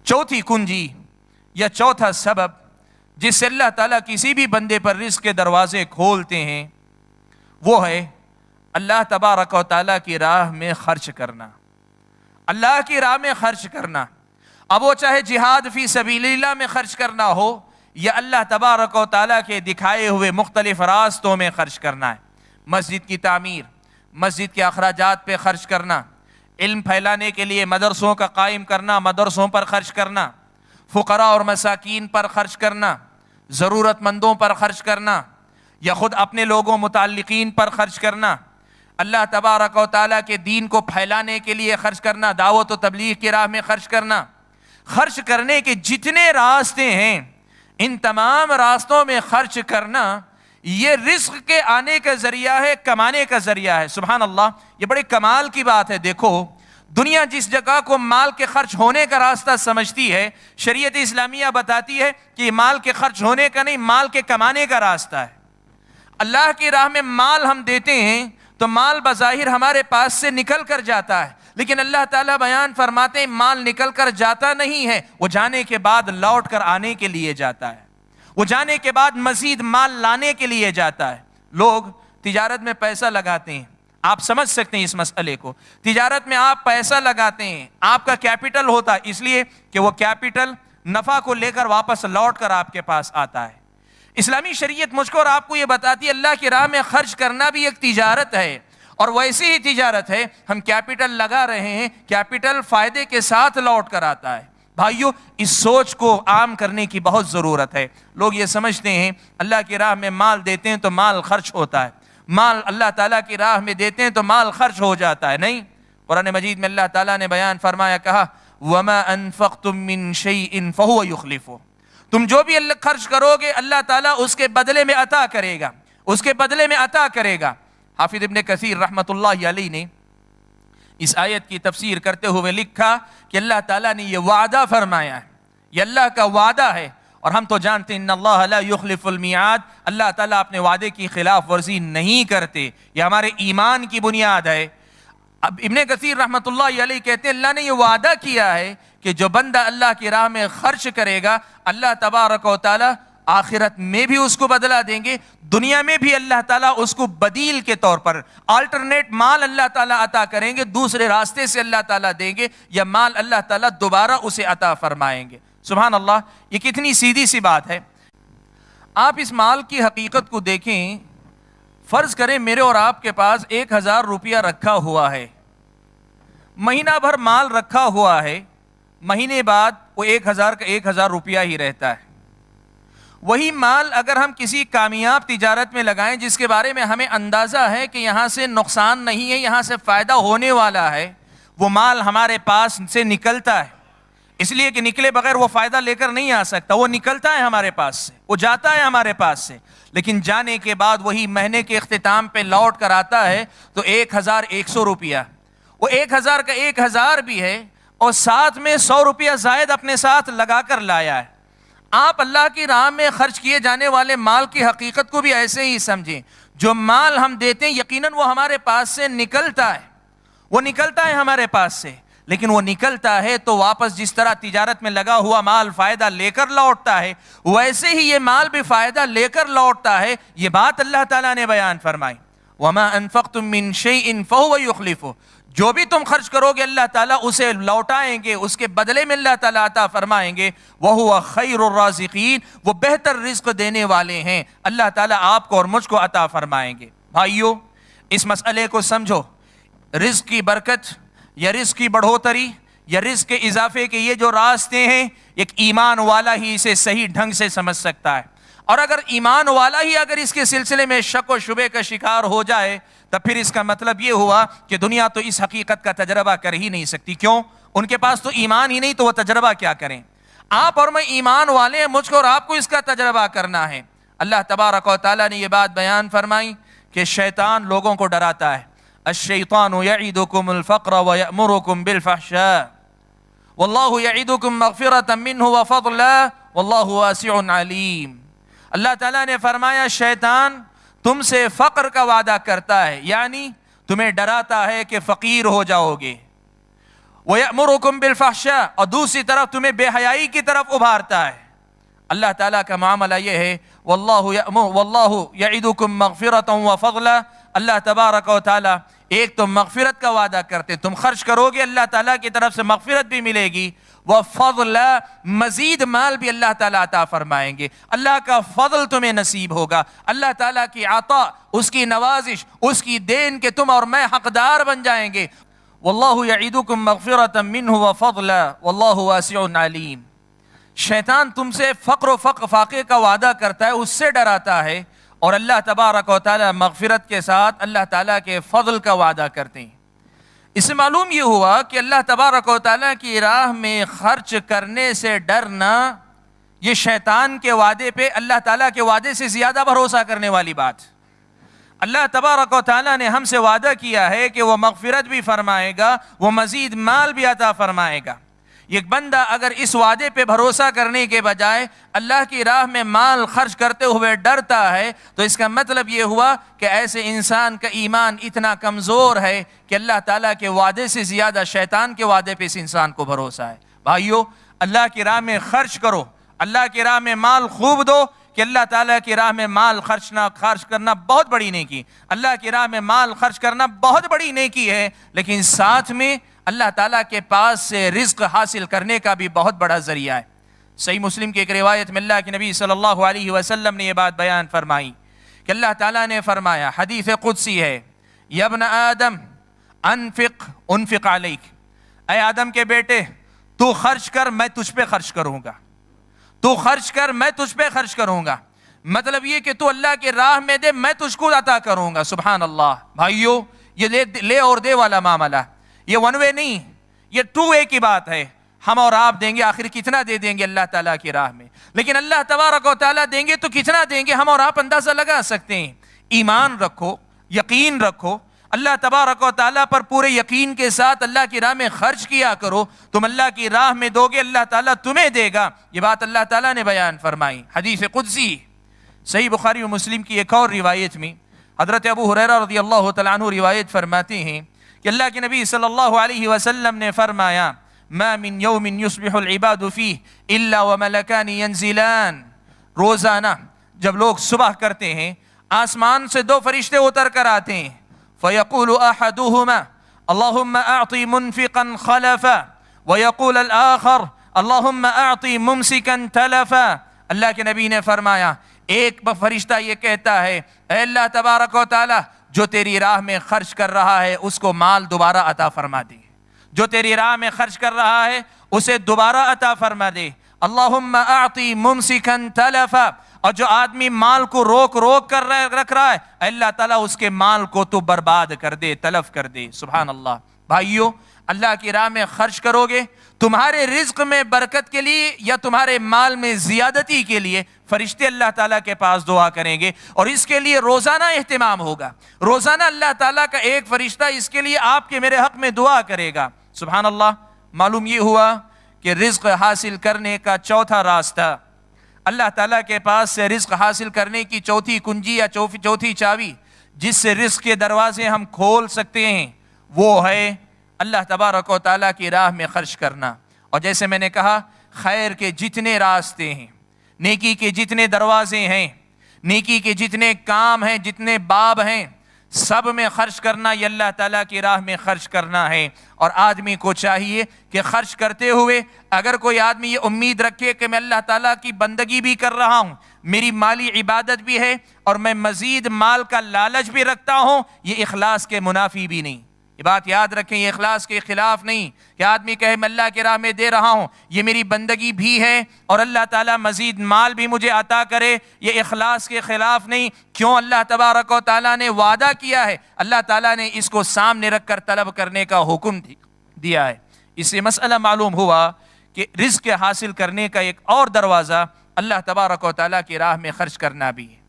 چوتھی کنجی یا چوتھا سبب جس سے اللہ تعالیٰ کسی بھی بندے پر رزق کے دروازے کھولتے ہیں وہ ہے اللہ تبارک و تعالیٰ کی راہ میں خرچ کرنا. اللہ کی راہ میں خرچ کرنا، اب وہ چاہے جہاد فی سبیل اللہ میں خرچ کرنا ہو یا اللہ تبارک و تعالیٰ کے دکھائے ہوئے مختلف راستوں میں خرچ کرنا ہے. مسجد کی تعمیر، مسجد کے اخراجات پہ خرچ کرنا، علم پھیلانے کے لیے مدرسوں کا قائم کرنا، مدرسوں پر خرچ کرنا، فقراء اور مساکین پر خرچ کرنا، ضرورت مندوں پر خرچ کرنا یا خود اپنے لوگوں متعلقین پر خرچ کرنا، اللہ تبارک و تعالیٰ کے دین کو پھیلانے کے لیے خرچ کرنا، دعوت و تبلیغ کی راہ میں خرچ کرنا. خرچ کرنے کے جتنے راستے ہیں ان تمام راستوں میں خرچ کرنا یہ رزق کے آنے کا ذریعہ ہے، کمانے کا ذریعہ ہے. سبحان اللہ، یہ بڑے کمال کی بات ہے. دیکھو دنیا جس جگہ کو مال کے خرچ ہونے کا راستہ سمجھتی ہے، شریعت اسلامیہ بتاتی ہے کہ یہ مال کے خرچ ہونے کا نہیں، مال کے کمانے کا راستہ ہے. اللہ کی راہ میں مال ہم دیتے ہیں تو مال بظاہر ہمارے پاس سے نکل کر جاتا ہے، لیکن اللہ تعالیٰ بیان فرماتے ہیں مال نکل کر جاتا نہیں ہے، وہ جانے کے بعد لوٹ کر آنے کے لیے جاتا ہے، وہ جانے کے بعد مزید مال لانے کے لیے جاتا ہے. لوگ تجارت میں پیسہ لگاتے ہیں، آپ سمجھ سکتے ہیں اس مسئلے کو. تجارت میں آپ پیسہ لگاتے ہیں، آپ کا کیپٹل ہوتا ہے، اس لیے کہ وہ کیپٹل نفع کو لے کر واپس لوٹ کر آپ کے پاس آتا ہے. اسلامی شریعت مجھ کو اور آپ کو یہ بتاتی ہے اللہ کی راہ میں خرچ کرنا بھی ایک تجارت ہے، اور ویسی ہی تجارت ہے. ہم کیپٹل لگا رہے ہیں، کیپٹل فائدے کے ساتھ لوٹ کر آتا ہے. بھائیو اس سوچ کو عام کرنے کی بہت ضرورت ہے. لوگ یہ سمجھتے ہیں اللہ کی راہ میں مال دیتے ہیں تو مال خرچ ہوتا ہے، مال اللہ تعالیٰ کی راہ میں دیتے ہیں تو مال خرچ ہو جاتا ہے. نہیں، قرآن مجید میں اللہ تعالیٰ نے بیان فرمایا، کہا وَمَا أَنفَقْتُم مِّن شَيْءٍ فَهُوَ يُخْلِفُهُ. تم جو بھی اللہ خرچ کرو گے اللہ تعالیٰ اس کے بدلے میں عطا کرے گا، اس کے بدلے میں عطا کرے گا. حافظ ابن کثیر رحمۃ اللہ علیہ نے اس آیت کی تفسیر کرتے ہوئے لکھا کہ اللہ تعالیٰ نے یہ وعدہ فرمایا ہے، یہ اللہ کا وعدہ ہے، اور ہم تو جانتے ہیں ان اللہ لا یخلف المیعاد، اللہ تعالیٰ اپنے وعدے کی خلاف ورزی نہیں کرتے، یہ ہمارے ایمان کی بنیاد ہے. اب ابن کثیر رحمۃ اللہ علیہ کہتے ہیں اللہ نے یہ وعدہ کیا ہے کہ جو بندہ اللہ کی راہ میں خرچ کرے گا اللہ تبارک و تعالیٰ آخرت میں بھی اس کو بدلہ دیں گے، دنیا میں بھی اللہ تعالیٰ اس کو بدیل کے طور پر آلٹرنیٹ مال اللہ تعالیٰ عطا کریں گے، دوسرے راستے سے اللہ تعالیٰ دیں گے، یا مال اللہ تعالیٰ دوبارہ اسے عطا فرمائیں گے. سبحان اللہ، یہ کتنی سیدھی سی بات ہے. آپ اس مال کی حقیقت کو دیکھیں. فرض کریں میرے اور آپ کے پاس 1000 روپیہ رکھا ہوا ہے، مہینہ بھر مال رکھا ہوا ہے، مہینے بعد وہ 1000 کا 1000 روپیہ ہی رہتا ہے. وہی مال اگر ہم کسی کامیاب تجارت میں لگائیں جس کے بارے میں ہمیں اندازہ ہے کہ یہاں سے نقصان نہیں ہے، یہاں سے فائدہ ہونے والا ہے، وہ مال ہمارے پاس سے نکلتا ہے، اس لیے کہ نکلے بغیر وہ فائدہ لے کر نہیں آ سکتا، وہ نکلتا ہے ہمارے پاس سے، وہ جاتا ہے ہمارے پاس سے، لیکن جانے کے بعد وہی مہینے کے اختتام پہ لوٹ کر آتا ہے تو 1100 روپیہ، وہ 1000 کا 1000 بھی ہے اور ساتھ میں 100 روپیہ زائد اپنے ساتھ لگا کر لایا ہے. آپ اللہ کی راہ میں خرچ کیے جانے والے مال کی حقیقت کو بھی ایسے ہی سمجھیں. جو مال ہم دیتے ہیں یقیناً وہ ہمارے پاس سے نکلتا ہے، وہ نکلتا ہے ہمارے پاس سے، لیکن وہ نکلتا ہے تو واپس جس طرح تجارت میں لگا ہوا مال فائدہ لے کر لوٹتا ہے ویسے ہی یہ مال بھی فائدہ لے کر لوٹتا ہے. یہ بات اللہ تعالیٰ نے بیان فرمائی، وَمَا أَنفَقْتُم مِّن شَيْءٍ فَهُوَ يُخْلِفُهُ. جو بھی تم خرچ کرو گے اللہ تعالیٰ اسے لوٹائیں گے، اس کے بدلے میں اللہ تعالیٰ عطا فرمائیں گے. وَهُوَ خَيْرُ الرَّازِقِينَ، وہ بہتر رزق دینے والے ہیں، اللہ تعالیٰ آپ کو اور مجھ کو عطا فرمائیں گے. بھائیو اس مسئلے کو سمجھو، رزق کی برکت یا رزق کی بڑھوتری یا رزق کے اضافے کے یہ جو راستے ہیں ایک ایمان والا ہی اسے صحیح ڈھنگ سے سمجھ سکتا ہے. اور اگر ایمان والا ہی اگر اس کے سلسلے میں شک و شبے کا شکار ہو جائے تو پھر اس کا مطلب یہ ہوا کہ دنیا تو اس حقیقت کا تجربہ کر ہی نہیں سکتی. کیوں؟ ان کے پاس تو ایمان ہی نہیں، تو وہ تجربہ کیا کریں. آپ اور میں ایمان والے ہیں، مجھ کو اور آپ کو اس کا تجربہ کرنا ہے. اللہ تبارک و تعالیٰ نے یہ بات بیان فرمائی کہ شیطان لوگوں کو ڈراتا ہے. الشیطان یعیدکم الفقر ویأمرکم بالفحشاء واللہ یعیدکم مغفرۃ منہ وفضلا واللہ واسع علیم. اللہ تعالیٰ نے فرمایا شیطان تم سے فقر کا وعدہ کرتا ہے، یعنی تمہیں ڈراتا ہے کہ فقیر ہو جاؤ گے، وَيَأْمُرُكُمْ بِالْفَحْشَاءِ، اور دوسری طرف تمہیں بے حیائی کی طرف ابھارتا ہے۔ اللہ تعالیٰ کا معاملہ یہ ہے واللہ یعدکم مغفرۃ وفضلا، اللہ تبارک و تعالیٰ ایک تو مغفرت کا وعدہ کرتے، تم خرچ کرو گے اللہ تعالیٰ کی طرف سے مغفرت بھی ملے گی، وفضلا، مزید مال بھی اللہ تعالیٰ عطا فرمائیں گے، اللہ کا فضل تمہیں نصیب ہوگا، اللہ تعالیٰ کی عطا، اس کی نوازش، اس کی دین کے تم اور میں حقدار بن جائیں گے۔ واللہ یعدکم مغفرۃ منہ وفضلا واللہ واسع علیم۔ شیطان تم سے فقر و فاقے کا وعدہ کرتا ہے، اس سے ڈراتا ہے، اور اللہ تبارک و تعالی مغفرت کے ساتھ اللہ تعالیٰ کے فضل کا وعدہ کرتے ہیں۔ اس سے معلوم یہ ہوا کہ اللہ تبارک و تعالیٰ کی راہ میں خرچ کرنے سے ڈرنا یہ شیطان کے وعدے پہ اللہ تعالیٰ کے وعدے سے زیادہ بھروسہ کرنے والی بات۔ اللہ تبارک و تعالیٰ نے ہم سے وعدہ کیا ہے کہ وہ مغفرت بھی فرمائے گا، وہ مزید مال بھی عطا فرمائے گا۔ ایک بندہ اگر اس وعدے پہ بھروسہ کرنے کے بجائے اللہ کی راہ میں مال خرچ کرتے ہوئے ڈرتا ہے تو اس کا مطلب یہ ہوا کہ ایسے انسان کا ایمان اتنا کمزور ہے کہ اللہ تعالیٰ کے وعدے سے زیادہ شیطان کے وعدے پہ اس انسان کو بھروسہ ہے۔ بھائیو، اللہ کی راہ میں خرچ کرو، اللہ کی راہ میں مال خوب دو، کہ اللہ تعالیٰ کی راہ میں مال خرچ کرنا بہت بڑی نیکی، اللہ کی راہ میں مال خرچ کرنا بہت بڑی نیکی ہے، لیکن ساتھ میں اللہ تعالیٰ کے پاس سے رزق حاصل کرنے کا بھی بہت بڑا ذریعہ ہے۔ صحیح مسلم کی ایک روایت میں اللہ کے نبی صلی اللہ علیہ وسلم نے یہ بات بیان فرمائی کہ اللہ تعالیٰ نے فرمایا، حدیث قدسی ہے، یا ابن آدم انفق علیک، اے آدم کے بیٹے تو خرچ کر میں تجھ پہ خرچ کروں گا، تو خرچ کر میں تجھ پہ خرچ کروں گا، مطلب یہ کہ تو اللہ کی راہ میں دے میں تجھ کو عطا کروں گا۔ سبحان اللہ۔ بھائیو، یہ لے اور دے والا معاملہ، یہ ون وے نہیں، یہ ٹو وے کی بات ہے۔ ہم اور آپ دیں گے، آخر کتنا دے دیں گے اللہ تعالیٰ کی راہ میں، لیکن اللہ تبارک و تعالیٰ دیں گے تو کتنا دیں گے ہم اور آپ اندازہ لگا سکتے ہیں۔ ایمان رکھو، یقین رکھو، اللہ تبارک و تعالیٰ پر پورے یقین کے ساتھ اللہ کی راہ میں خرچ کیا کرو، تم اللہ کی راہ میں دو گے اللہ تعالیٰ تمہیں دے گا۔ یہ بات اللہ تعالیٰ نے بیان فرمائی حدیث قدسی۔ صحیح بخاری و مسلم کی ایک اور روایت میں حضرت ابو ہریرہ رضی اللہ تعالیٰ عنہ روایت فرماتے ہیں کہ اللہ کے نبی صلی اللہ علیہ وسلم نے فرمایا، ما من یوم یصبح العباد فیہ الا وملکان ینزلان، روزانہ جب لوگ صبح کرتے ہیں آسمان سے دو فرشتے اتر کر آتے ہیں، فیقول احدہما اللہم اعطی منفقا خلفا ویقول الآخر اللہم اعطی ممسکا تلفا۔ اللہ کے نبی نے فرمایا، ایک فرشتہ یہ کہتا ہے، اے اللہ تبارک و تعالی، جو تیری راہ میں خرچ کر رہا ہے اس کو مال دوبارہ عطا فرما دے، جو تیری راہ میں خرچ کر رہا ہے اسے دوبارہ عطا فرما دے۔ اللہم اعطی ممسکا تلفا، اور جو آدمی مال کو روک کر رکھ رہا ہے، اللہ تعالیٰ اس کے مال کو تو برباد کر دے، تلف کر دے۔ سبحان اللہ۔ بھائیو، اللہ کی راہ میں خرچ کرو گے، تمہارے رزق میں برکت کے لیے یا تمہارے مال میں زیادتی کے لیے فرشتے اللہ تعالیٰ کے پاس دعا کریں گے، اور اس کے لیے روزانہ اہتمام ہوگا۔ روزانہ اللہ تعالیٰ کا ایک فرشتہ اس کے لیے آپ کے میرے حق میں دعا کرے گا۔ سبحان اللہ۔ معلوم یہ ہوا کہ رزق حاصل کرنے کا چوتھا راستہ، اللہ تعالیٰ کے پاس سے رزق حاصل کرنے کی چوتھی کنجی یا چوتھی چابی جس سے رزق کے دروازے ہم کھول سکتے ہیں، وہ ہے اللہ تبارک و تعالیٰ کی راہ میں خرچ کرنا۔ اور جیسے میں نے کہا، خیر کے جتنے راستے ہیں، نیکی کے جتنے دروازے ہیں، نیکی کے جتنے کام ہیں، جتنے باب ہیں، سب میں خرچ کرنا یہ اللہ تعالیٰ کی راہ میں خرچ کرنا ہے۔ اور آدمی کو چاہیے کہ خرچ کرتے ہوئے اگر کوئی آدمی یہ امید رکھے کہ میں اللہ تعالیٰ کی بندگی بھی کر رہا ہوں، میری مالی عبادت بھی ہے اور میں مزید مال کا لالچ بھی رکھتا ہوں، یہ اخلاص کے منافی بھی نہیں۔ یہ بات یاد رکھیں، یہ اخلاص کے خلاف نہیں کہ آدمی کہے میں اللہ کی راہ میں دے رہا ہوں، یہ میری بندگی بھی ہے اور اللہ تعالیٰ مزید مال بھی مجھے عطا کرے، یہ اخلاص کے خلاف نہیں۔ کیوں؟ اللہ تبارک و تعالیٰ نے وعدہ کیا ہے، اللہ تعالیٰ نے اس کو سامنے رکھ کر طلب کرنے کا حکم دیا ہے۔ اس سے مسئلہ معلوم ہوا کہ رزق حاصل کرنے کا ایک اور دروازہ اللہ تبارک و تعالیٰ کی راہ میں خرچ کرنا بھی ہے۔